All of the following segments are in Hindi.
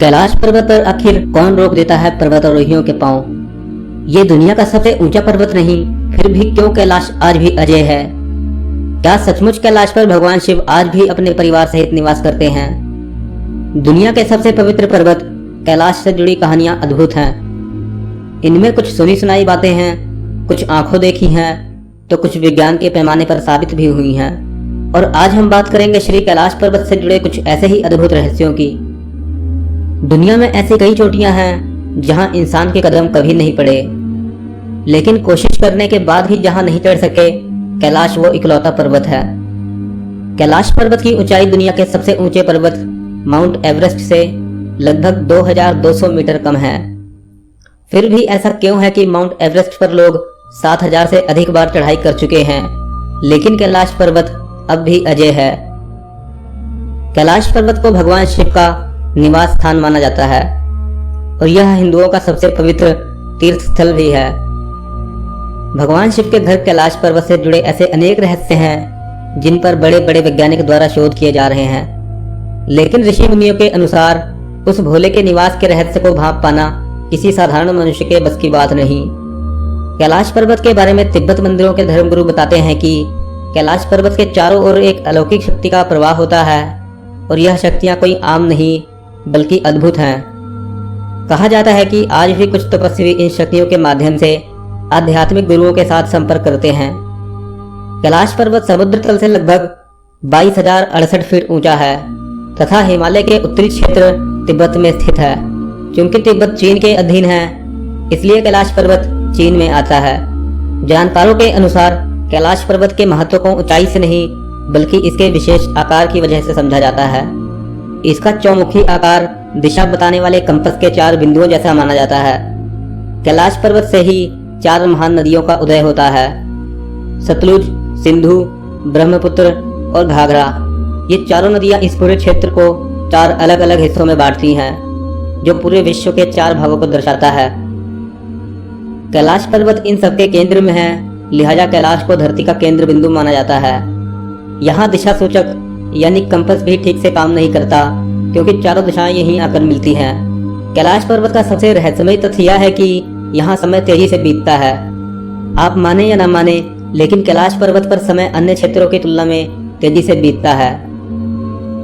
कैलाश पर्वत पर आखिर कौन रोक देता है पर्वतारोहियों के पांव। ये दुनिया का सबसे ऊंचा पर्वत नहीं, फिर भी क्यों कैलाश आज भी अजय है। क्या सचमुच कैलाश पर भगवान शिव आज भी अपने परिवार सहित निवास करते हैं। दुनिया के सबसे पवित्र पर्वत कैलाश से जुड़ी कहानियां अद्भुत हैं। इनमें कुछ सुनी सुनाई बातें हैं, कुछ आंखों देखी हैं, तो कुछ विज्ञान के पैमाने पर साबित भी हुई हैं। और आज हम बात करेंगे श्री कैलाश पर्वत से जुड़े कुछ ऐसे ही अद्भुत रहस्यों की। दुनिया में ऐसी कई चोटियां हैं जहां इंसान के कदम कभी नहीं पड़े, लेकिन कोशिश करने के बाद भी जहां नहीं चढ़ सके, कैलाश वो इकलौता पर्वत है। कैलाश पर्वत की ऊंचाई दुनिया के सबसे ऊंचे पर्वत माउंट एवरेस्ट से लगभग 2200 मीटर कम है। फिर भी ऐसा क्यों है कि माउंट एवरेस्ट पर लोग 7000 से अधिक बार चढ़ाई कर चुके हैं, लेकिन कैलाश पर्वत अब भी अजय है। कैलाश पर्वत को भगवान शिव का निवास स्थान माना जाता है और यह हिंदुओं का सबसे पवित्र तीर्थ स्थल भी है। भगवान शिव के घर कैलाश पर्वत से जुड़े ऐसे अनेक रहस्य हैं जिन पर बड़े बड़े वैज्ञानिक द्वारा शोध किए जा रहे हैं, लेकिन ऋषि मुनियों के अनुसार उस भोले के निवास के रहस्य को भांप पाना किसी साधारण मनुष्य के बस की बात नहीं। कैलाश पर्वत के बारे में तिब्बत मंदिरों के धर्मगुरु बताते हैं कि कैलाश पर्वत के चारों ओर एक अलौकिक शक्ति का प्रवाह होता है और यह शक्तियां कोई आम नहीं बल्कि अद्भुत हैं। कहा जाता है कि आज भी कुछ तपस्वी इन शक्तियों के माध्यम से आध्यात्मिक गुरुओं के साथ संपर्क करते हैं। कैलाश पर्वत समुद्र तल से लगभग 22,068 फीट ऊंचा है तथा हिमालय के उत्तरी क्षेत्र तिब्बत में स्थित है। क्योंकि तिब्बत चीन के अधीन है, इसलिए कैलाश पर्वत चीन में आता है। जानकारों के अनुसार कैलाश पर्वत के महत्व को ऊंचाई से नहीं बल्कि इसके विशेष आकार की वजह से समझा जाता है। इसका चौमुखी आकार दिशा बताने वाले कंपस के 4 बिंदुओं जैसा माना जाता है। कैलाश पर्वत से ही 4 महान नदियों का उदय होता है, सतलुज, सिंधु, ब्रह्मपुत्र और घाघरा। ये चारों नदियां इस पूरे क्षेत्र को 4 अलग अलग हिस्सों में बांटती हैं, जो पूरे विश्व के 4 भागों को दर्शाता है। कैलाश पर्वत इन सबके केंद्र में है, लिहाजा कैलाश को धरती का केंद्र बिंदु माना जाता है। यहाँ दिशा सूचक यानी कंपस भी ठीक से काम नहीं करता, क्योंकि चारों दिशाएं यहीं आकर मिलती हैं। कैलाश पर्वत का सबसे रहस्यमय तथ्य यह है कि यहाँ समय तेजी से बीतता है। आप माने या ना माने, लेकिन कैलाश पर्वत पर समय अन्य क्षेत्रों की तुलना में तेजी से बीतता है।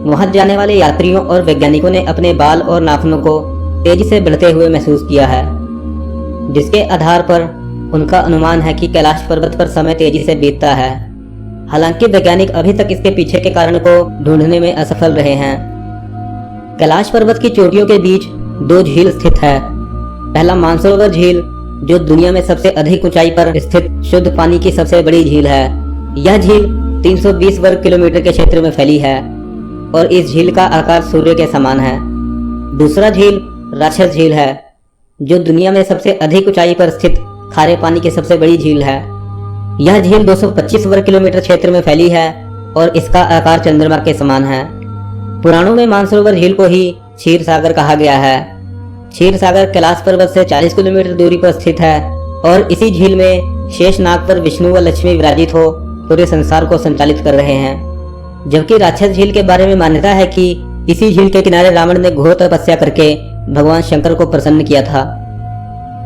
वहां जाने वाले यात्रियों और वैज्ञानिकों ने अपने बाल और नाखूनों को तेजी से बढ़ते हुए महसूस किया है, जिसके आधार पर उनका अनुमान है कि कैलाश पर्वत पर समय तेजी से बीतता है। हालांकि वैज्ञानिक अभी तक इसके पीछे के कारण को ढूंढने में असफल रहे हैं। कैलाश पर्वत की चोटियों के बीच 2 झील स्थित है। पहला मानसरोवर झील, जो दुनिया में सबसे अधिक ऊंचाई पर स्थित शुद्ध पानी की सबसे बड़ी झील है। यह झील 320 वर्ग किलोमीटर के क्षेत्र में फैली है और इस झील का आकार सूर्य के समान है। दूसरा झील राक्षस झील है, जो दुनिया में सबसे अधिक ऊंचाई पर स्थित खारे पानी की सबसे बड़ी झील है। यह झील 225 वर्ग किलोमीटर क्षेत्र में फैली है और इसका आकार चंद्रमा के समान है। पुराणों में मानसरोवर झील को ही क्षीर सागर कहा गया है। क्षीर सागर कैलाश पर्वत से 40 किलोमीटर दूरी पर स्थित है और इसी झील में शेषनाग पर विष्णु व लक्ष्मी विराजित हो पूरे संसार को संचालित कर रहे हैं। जबकि राक्षस झील के बारे में मान्यता है कि इसी झील के किनारे रावण ने घोर तपस्या करके भगवान शंकर को प्रसन्न किया था।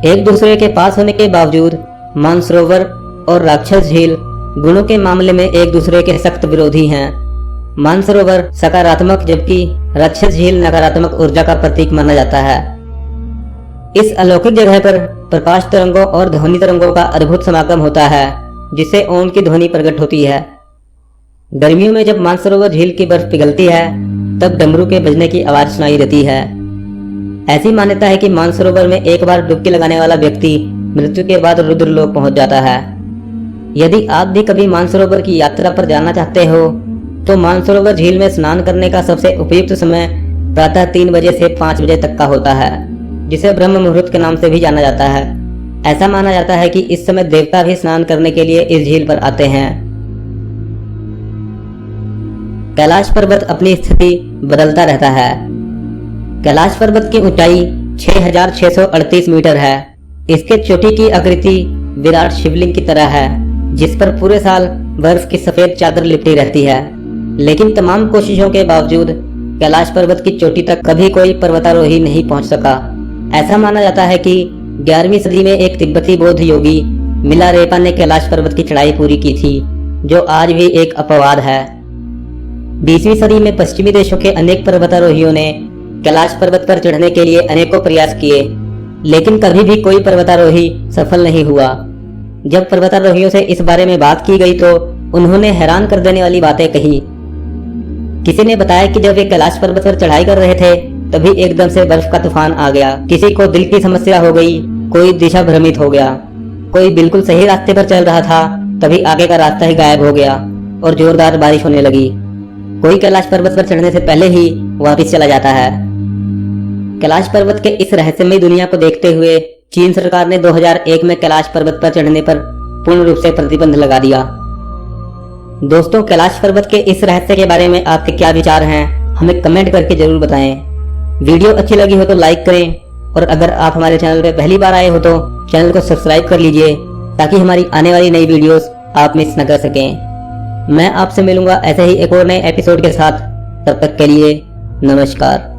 एक दूसरे के पास होने के बावजूद मानसरोवर और राक्षस झील गुणों के मामले में एक दूसरे के सख्त विरोधी हैं। मानसरोवर सकारात्मक जबकि राक्षस झील नकारात्मक ऊर्जा का प्रतीक माना जाता है। इस अलौकिक जगह पर प्रकाश तरंगों और ध्वनि तरंगों का अद्भुत समागम होता है, जिससे ओम की ध्वनि प्रकट होती है। गर्मियों में जब मानसरोवर झील की बर्फ पिघलती है, तब डमरू के बजने की आवाज सुनाई देती है। ऐसी मान्यता है कि मानसरोवर में एक बार डुबकी लगाने वाला व्यक्ति मृत्यु के बाद रुद्रलोक पहुंच जाता है। यदि आप भी कभी मानसरोवर की यात्रा पर जाना चाहते हो, तो मानसरोवर झील में स्नान करने का सबसे उपयुक्त समय प्रातः 3 बजे से 5 बजे तक का होता है, जिसे ब्रह्म मुहूर्त के नाम से भी जाना जाता है। ऐसा माना जाता है कि इस समय देवता भी स्नान करने के लिए इस झील पर आते हैं। कैलाश पर्वत अपनी स्थिति बदलता रहता है। कैलाश पर्वत की ऊंचाई 6,638 मीटर है। इसके चोटी की आकृति विराट शिवलिंग की तरह है, जिस पर पूरे साल बर्फ की सफेद चादर लिपटी रहती है। लेकिन तमाम कोशिशों के बावजूद कैलाश पर्वत की चोटी तक कभी कोई पर्वतारोही नहीं पहुंच सका। ऐसा माना जाता है कि 11वीं सदी में एक तिब्बती बौद्ध योगी मिलारेपा ने कैलाश पर्वत की चढ़ाई पूरी की थी, जो आज भी एक अपवाद है। 20वीं सदी में पश्चिमी देशों के अनेक पर्वतारोहियों ने कैलाश पर्वत पर चढ़ने के लिए अनेकों प्रयास किए, लेकिन कभी भी कोई पर्वतारोही सफल नहीं हुआ। जब पर्वतारोहियों से इस बारे में बात की गई तो उन्होंने हैरान कर देने वाली बातें कही। किसी ने बताया कि जब वे कैलाश पर्वत पर चढ़ाई कर रहे थे तभी एकदम से बर्फ का तूफान आ गया। किसी को दिल की समस्या हो गई, कोई दिशा भ्रमित हो गया, कोई बिल्कुल सही रास्ते पर चल रहा था तभी आगे का रास्ता ही गायब हो गया और जोरदार बारिश होने लगी। कोई कैलाश पर्वत पर चढ़ने से पहले ही वापस चला जाता है। कैलाश पर्वत के इस रहस्यमयी दुनिया को देखते हुए चीन सरकार ने 2001 में कैलाश पर्वत पर चढ़ने पर पूर्ण रूप से प्रतिबंध लगा दिया। दोस्तों, कैलाश पर्वत के इस रहस्य के बारे में आपके क्या विचार हैं, हमें कमेंट करके जरूर बताएं। वीडियो अच्छी लगी हो तो लाइक करें और अगर आप हमारे चैनल पर पहली बार आए हो तो चैनल को सब्सक्राइब कर लीजिए ताकि हमारी आने वाली नई वीडियोस आप मिस न कर सकें। मैं आपसे मिलूंगा ऐसे ही एक और नए एपिसोड के साथ। तब तक के लिए नमस्कार।